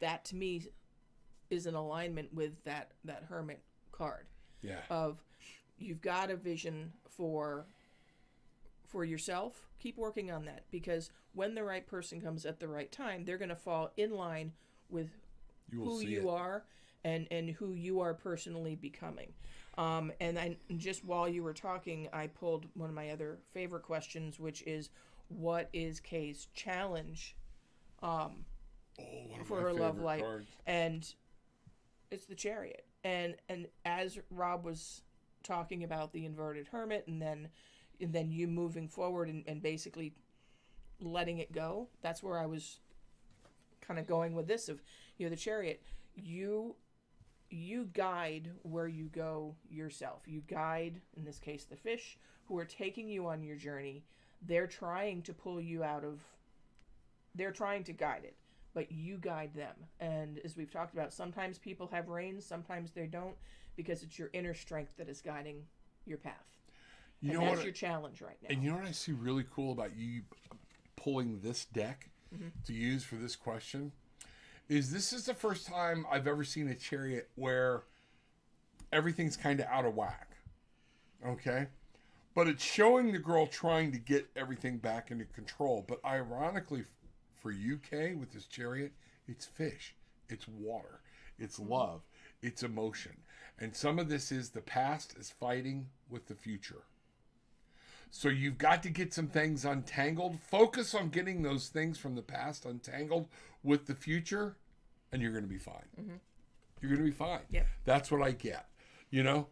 that to me is in alignment with that Hermit card. Yeah. Of you've got a vision for yourself. Keep working on that, because when the right person comes at the right time, they're going to fall in line with who you are and who you are personally becoming. And just while you were talking, I pulled one of my other favorite questions, which is, what is Kay's challenge for her love life? Cards. And it's the Chariot. And as Rob was talking about the inverted Hermit, and then you moving forward and basically letting it go, that's where I was kind of going with this of, the Chariot. You guide where you go yourself. You guide, in this case, the fish who are taking you on your journey. They're trying to pull you out of, they're trying to guide it, but you guide them. And as we've talked about, sometimes people have reins, sometimes they don't, because it's your inner strength that is guiding your path. And that's your challenge right now. And you know what I see really cool about you pulling this deck to use for this question? This is the first time I've ever seen a Chariot where everything's kind of out of whack. Okay? But it's showing the girl trying to get everything back into control. But ironically, for UK with this chariot, it's fish, it's water, it's love, it's emotion. And some of this is the past is fighting with the future. So you've got to get some things untangled. Focus on getting those things from the past untangled with the future, and you're going to be fine. Mm-hmm. You're going to be fine. Yep. That's what I get. You know,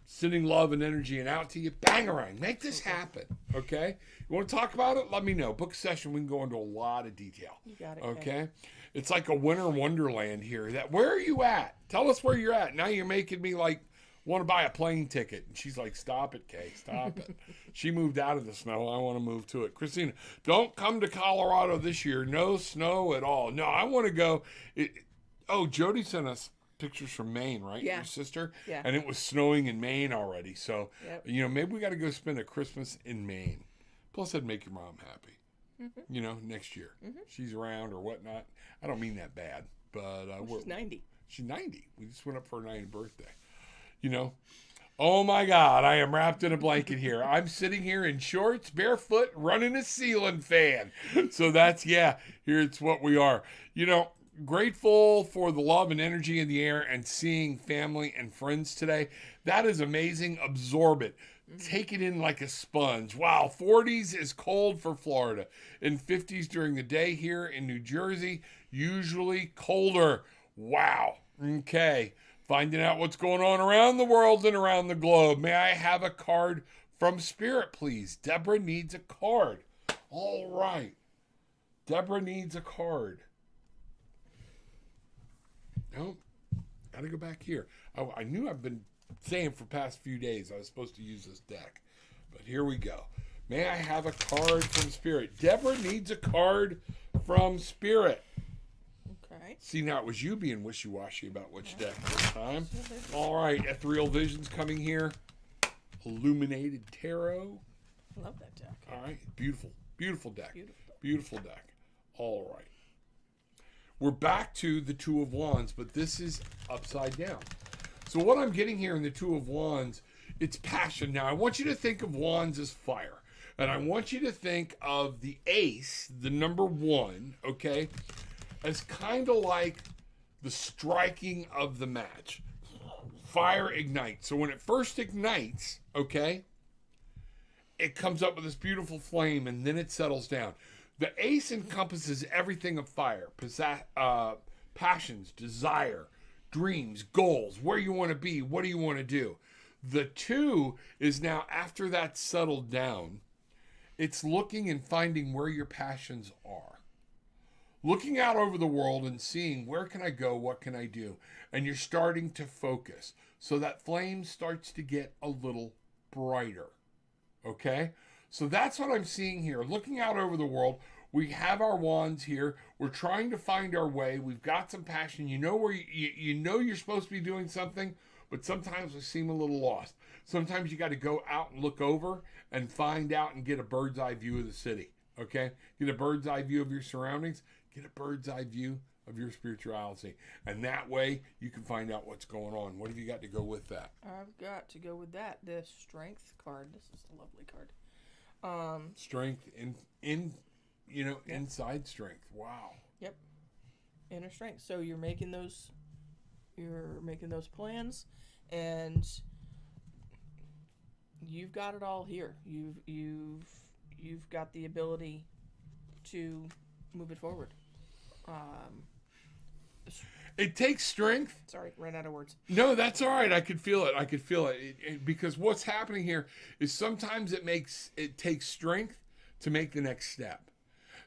sending love and energy and out to you. Bangarang. Make this happen. Okay? You want to talk about it? Let me know. Book a session. We can go into a lot of detail. You got it. Okay? It's like a winter wonderland here. Where are you at? Tell us where you're at. Now you're making me like want to buy a plane ticket. And she's like, stop it, Kay. Stop it. She moved out of the snow. I want to move to it. Christina, don't come to Colorado this year. No snow at all. No, I want to go. Jody sent us pictures from Maine, right? Yeah. Your sister? Yeah. And it was snowing in Maine already. So, Yep. Maybe we got to go spend a Christmas in Maine. Plus, that'd make your mom happy. Mm-hmm. Next year. Mm-hmm. She's around or whatnot. I don't mean that bad, but she's 90. She's 90. We just went up for her 90th birthday. Oh my God, I am wrapped in a blanket here. I'm sitting here in shorts, barefoot, running a ceiling fan. So it's what we are. Grateful for the love and energy in the air and seeing family and friends today. That is amazing. Absorb it. Take it in like a sponge. Wow, 40s is cold for Florida. In 50s during the day here in New Jersey, usually colder. Wow. Okay. Finding out what's going on around the world and around the globe. May I have a card from Spirit, please? Deborah needs a card. All right. Deborah needs a card. No, got to go back here. I knew I've been saying for past few days I was supposed to use this deck. But here we go. May I have a card from Spirit? Deborah needs a card from Spirit. Okay. See, now it was you being wishy-washy about which deck this time. All right, Ethereal Visions coming here. Illuminated Tarot. I love that deck. All right, beautiful, beautiful deck. Beautiful deck. All right. We're back to the Two of Wands, but this is upside down. So what I'm getting here in the Two of Wands, it's passion. Now, I want you to think of wands as fire. And I want you to think of the ace, the number 1, okay, as kind of like the striking of the match. Fire ignites. So when it first ignites, okay, it comes up with this beautiful flame and then it settles down. The ace encompasses everything of fire, passions, desire, dreams, goals, where you want to be, what do you want to do. The 2 is now, after that's settled down, it's looking and finding where your passions are. Looking out over the world and seeing where can I go, what can I do? And you're starting to focus. So that flame starts to get a little brighter. Okay? So that's what I'm seeing here. Looking out over the world, we have our wands here. We're trying to find our way. We've got some passion. You know where you know you're supposed to be doing something, but sometimes we seem a little lost. Sometimes you got to go out and look over and find out and get a bird's eye view of the city. Okay? Get a bird's eye view of your surroundings. Get a bird's eye view of your spirituality. And that way you can find out what's going on. What have you got to go with that? I've got to go with that. The Strength card. This is a lovely card. Strength inside strength. Wow. Yep. Inner strength. So you're making those plans, and you've got it all here. You've got the ability to move it forward. It takes strength. Sorry, ran out of words. No, that's all right. I could feel it. Because what's happening here is sometimes it takes strength to make the next step.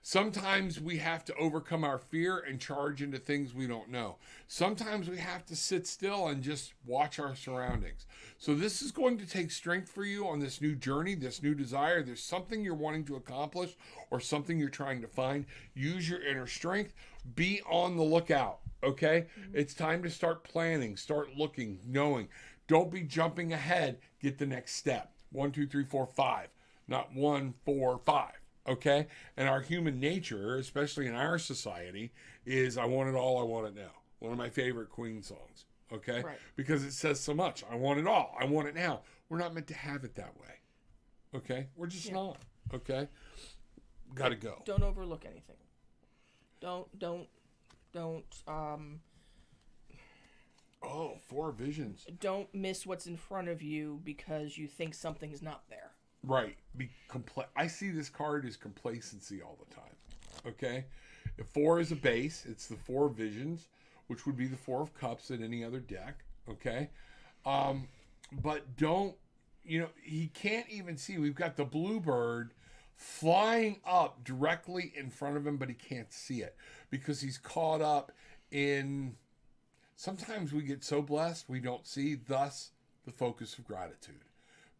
Sometimes we have to overcome our fear and charge into things we don't know. Sometimes we have to sit still and just watch our surroundings. So this is going to take strength for you on this new journey, this new desire. There's something you're wanting to accomplish or something you're trying to find. Use your inner strength. Be on the lookout, okay? Mm-hmm. It's time to start planning, start looking, knowing. Don't be jumping ahead. Get the next step. 1, 2, 3, 4, 5. Not 1, 4, 5. Okay? And our human nature, especially in our society, is I want it all, I want it now. One of my favorite Queen songs. Okay? Right. Because it says so much. I want it all. I want it now. We're not meant to have it that way. Okay? We're just not. Okay? Got to go. Don't overlook anything. Don't Oh, 4 visions. don't miss what's in front of you because you think something's not there. Right. I see this card as complacency all the time. Okay? If 4 is a base, it's the 4 visions, which would be the 4 of cups in any other deck. Okay? But don't, he can't even see. We've got the bluebird flying up directly in front of him, but he can't see it because he's caught up in. Sometimes we get so blessed we don't see, thus the focus of gratitude.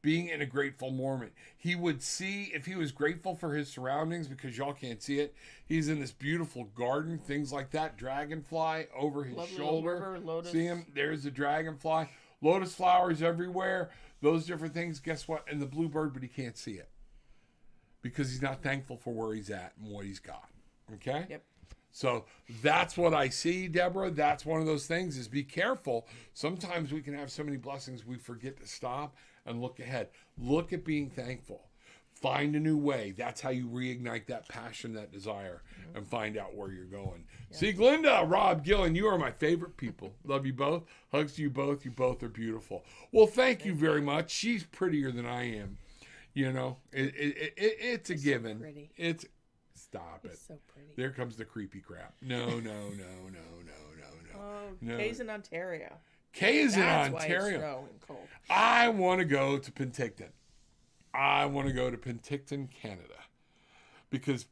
Being in a grateful moment. He would see, if he was grateful for his surroundings, because y'all can't see it, he's in this beautiful garden, things like that, dragonfly over his shoulder. River, lotus. See him? There's the dragonfly. Lotus flowers everywhere. Those different things. Guess what? And the bluebird, but he can't see it. Because he's not thankful for where he's at and what he's got. Okay? Yep. So that's what I see, Deborah. That's one of those things is be careful. Sometimes we can have so many blessings we forget to stop and look ahead. Look at being thankful. Find a new way. That's how you reignite that passion, that desire, and find out where you're going. Yeah. See, Glinda, Rob, Gillian, you are my favorite people. Love you both. Hugs to you both. You both are beautiful. Well, thank you very much. She's prettier than I am. It's a given. So pretty. Stop it. So pretty. There comes the creepy crap. No. Oh, Kay's in Ontario. Kay is in Ontario. Ontario. Why it's snowing cold. I want to go to Penticton. I want to go to Penticton, Canada. Because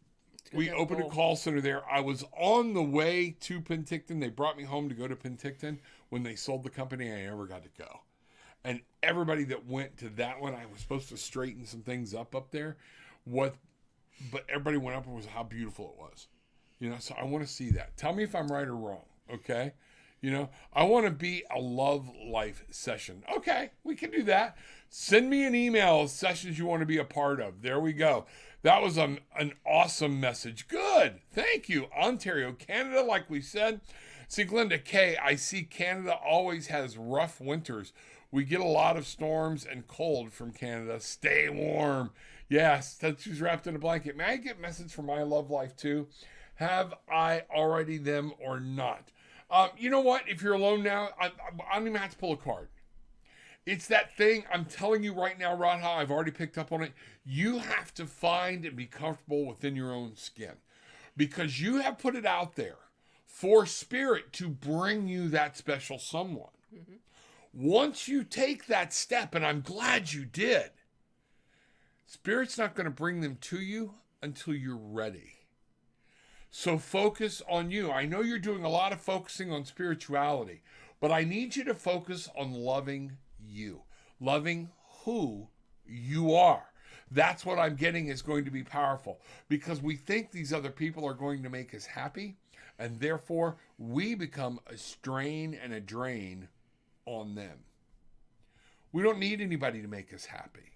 we opened a call center there. I was on the way to Penticton. They brought me home to go to Penticton. When they sold the company, I never got to go. And everybody that went to that one, I was supposed to straighten some things up there. But everybody went up and was how beautiful it was. So I want to see that. Tell me if I'm right or wrong, okay? I want to be a love life session. Okay, we can do that. Send me an email of sessions you want to be a part of. There we go. That was an awesome message. Good. Thank you. Ontario, Canada, like we said. See, Glinda K, I see Canada always has rough winters. We get a lot of storms and cold from Canada. Stay warm. Yes, she's wrapped in a blanket. May I get a message for my love life too? Have I already them or not? You know what? If you're alone now, I don't even have to pull a card. It's that thing I'm telling you right now, Radha, I've already picked up on it. You have to find and be comfortable within your own skin. Because you have put it out there for spirit to bring you that special someone. Mm-hmm. Once you take that step, and I'm glad you did, Spirit's not going to bring them to you until you're ready. So focus on you. I know you're doing a lot of focusing on spirituality, but I need you to focus on loving you, loving who you are. That's what I'm getting is going to be powerful because we think these other people are going to make us happy, and therefore we become a strain and a drain on them. We don't need anybody to make us happy.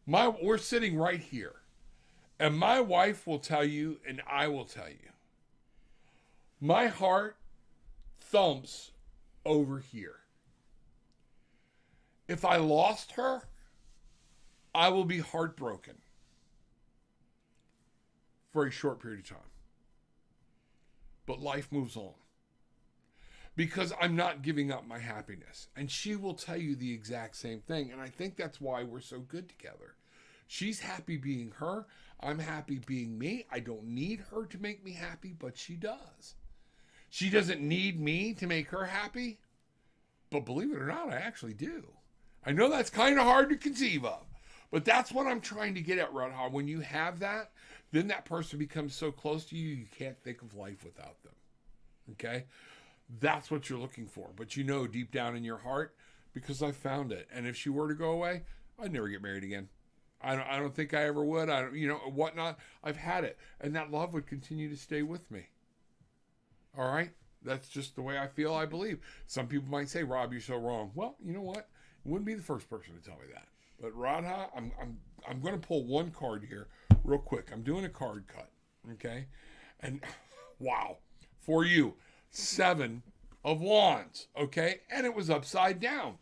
We're sitting right here, and my wife will tell you, and I will tell you, my heart thumps over here. If I lost her, I will be heartbroken for a short period of time. But life moves on. Because I'm not giving up my happiness. And she will tell you the exact same thing. And I think that's why we're so good together. She's happy being her. I'm happy being me. I don't need her to make me happy, but she does. She doesn't need me to make her happy. But believe it or not, I actually do. I know that's kind of hard to conceive of. But that's what I'm trying to get at, Radha. When you have that, then that person becomes so close to you, you can't think of life without them. Okay? That's what you're looking for. But you know deep down in your heart, because I found it. And if she were to go away, I'd never get married again. I don't think I ever would. Whatnot. I've had it. And that love would continue to stay with me. All right? That's just the way I feel, I believe. Some people might say, Rob, you're so wrong. Well, you know what? You wouldn't be the first person to tell me that. But Radha, I'm going to pull one card here real quick. I'm doing a card cut, okay? And wow, for you, 7 of Wands, okay? And it was upside down.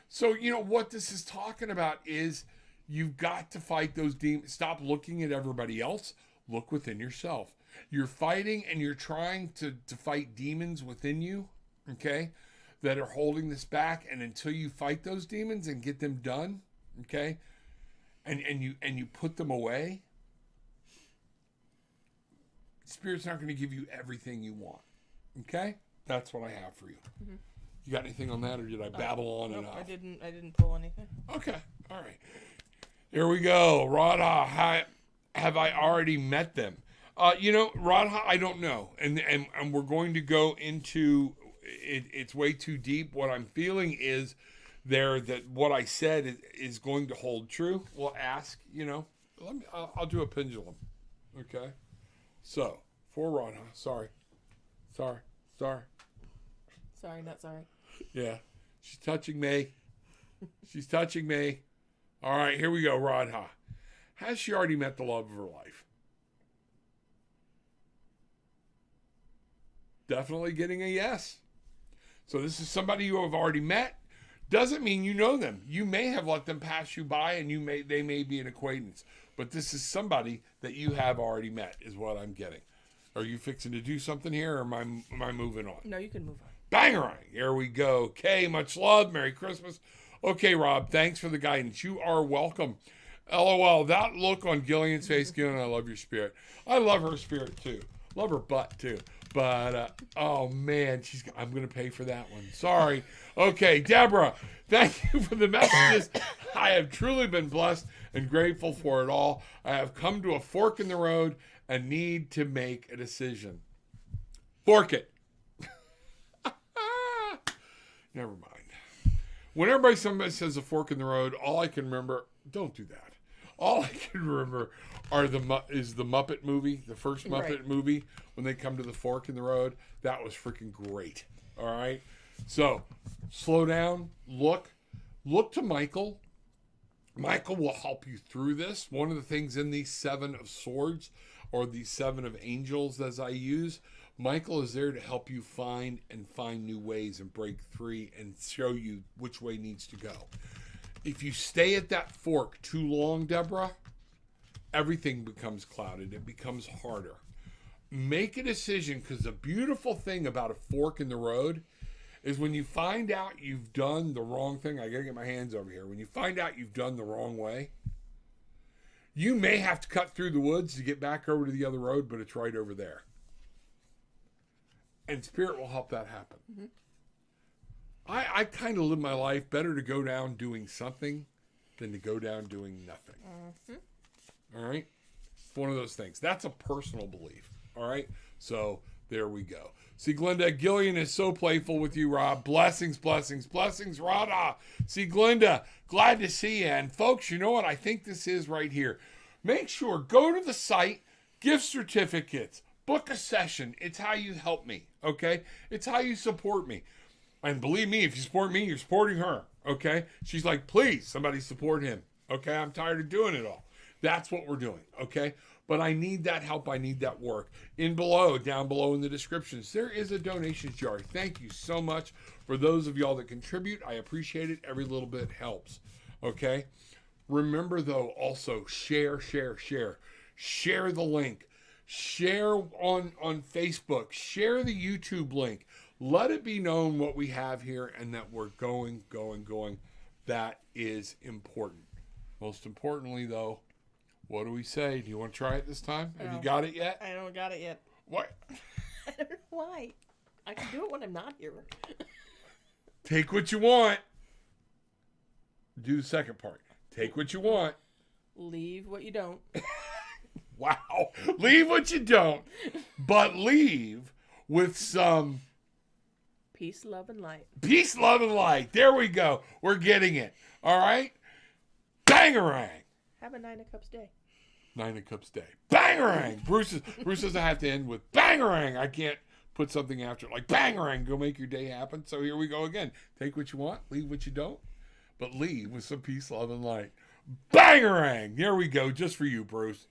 So, what this is talking about is You've got to fight those demons. Stop looking at everybody else. Look within yourself. You're fighting and you're trying to fight demons within you, okay, that are holding this back. And until you fight those demons and get them done, okay, and you put them away, Spirit's not going to give you everything you want, okay? That's what I have for you. Mm-hmm. You got anything on that, or did I babble on enough? I didn't pull anything. Okay, all right. Here we go. Radha, have I already met them? Radha, I don't know, and we're going to go into it. It's way too deep. What I'm feeling is that what I said is going to hold true. We'll ask. I'll do a pendulum. Okay. So for Radha, sorry, not sorry. Yeah, she's touching me. She's touching me. All right, here we go, Radha. Has she already met the love of her life? Definitely getting a yes. So this is somebody you have already met. Doesn't mean you know them. You may have let them pass you by, and they may be an acquaintance. But this is somebody that you have already met, is what I'm getting. Are you fixing to do something here, or am I moving on? No, you can move on. Bangarang. Here we go. Okay, much love. Merry Christmas. Okay, Rob, thanks for the guidance. You are welcome. LOL. That look on Gillian's face, Gillian, I love your spirit. I love her spirit, too. Love her butt, too. But, oh, man, I'm going to pay for that one. Sorry. Okay, Deborah, thank you for the messages. I have truly been blessed and grateful for it all. I have come to a fork in the road and need to make a decision. Fork it. Never mind. Whenever somebody says a fork in the road, all I can remember, don't do that. All I can remember is the Muppet movie, the first Muppet movie, when they come to the fork in the road. That was freaking great. All right? So, slow down, look to Michael. Michael will help you through this. One of the things in these 7 of swords, or these 7 of angels as I use, Michael is there to help you find new ways and break free and show you which way needs to go. If you stay at that fork too long, Deborah, everything becomes clouded. It becomes harder. Make a decision, because the beautiful thing about a fork in the road is when you find out you've done the wrong thing. I got to get my hands over here. When you find out you've done the wrong way, you may have to cut through the woods to get back over to the other road, but it's right over there. And Spirit will help that happen. Mm-hmm. I kind of live my life better to go down doing something than to go down doing nothing. Mm-hmm. All right? It's one of those things. That's a personal belief. All right? So there we go. See, Glenda, Gillian is so playful with you, Rob. Blessings, blessings, blessings, Radha. See, Glenda, glad to see you. And folks, you know what I think this is right here? Make sure, go to the site, gift certificates, book a session. It's how you help me, okay? It's how you support me. And believe me, if you support me, you're supporting her, okay? She's like, please, somebody support him, okay? I'm tired of doing it all. That's what we're doing, okay? But I need that help. I need that work. Down below in the descriptions, there is a donations jar. Thank you so much for those of y'all that contribute. I appreciate it. Every little bit helps, okay? Remember, though, also share. Share the link. Share on Facebook. Share the YouTube link. Let it be known what we have here and that we're going. That is important. Most importantly, though, what do we say? Do you want to try it this time? Have you got it yet? I don't got it yet. What? I don't know why. I can do it when I'm not here. Take what you want. Do the second part. Take what you want. Leave what you don't. Wow. Leave what you don't. But leave with some... peace, love, and light. Peace, love, and light. There we go. We're getting it. All right? Bangarang. Have a 9 of Cups day. 9 of Cups day. Bangarang. Bruce doesn't have to end with bangarang. I can't put something after it like bangarang. Go make your day happen. So here we go again. Take what you want. Leave what you don't. But leave with some peace, love, and light. Bangarang. There we go. Just for you, Bruce.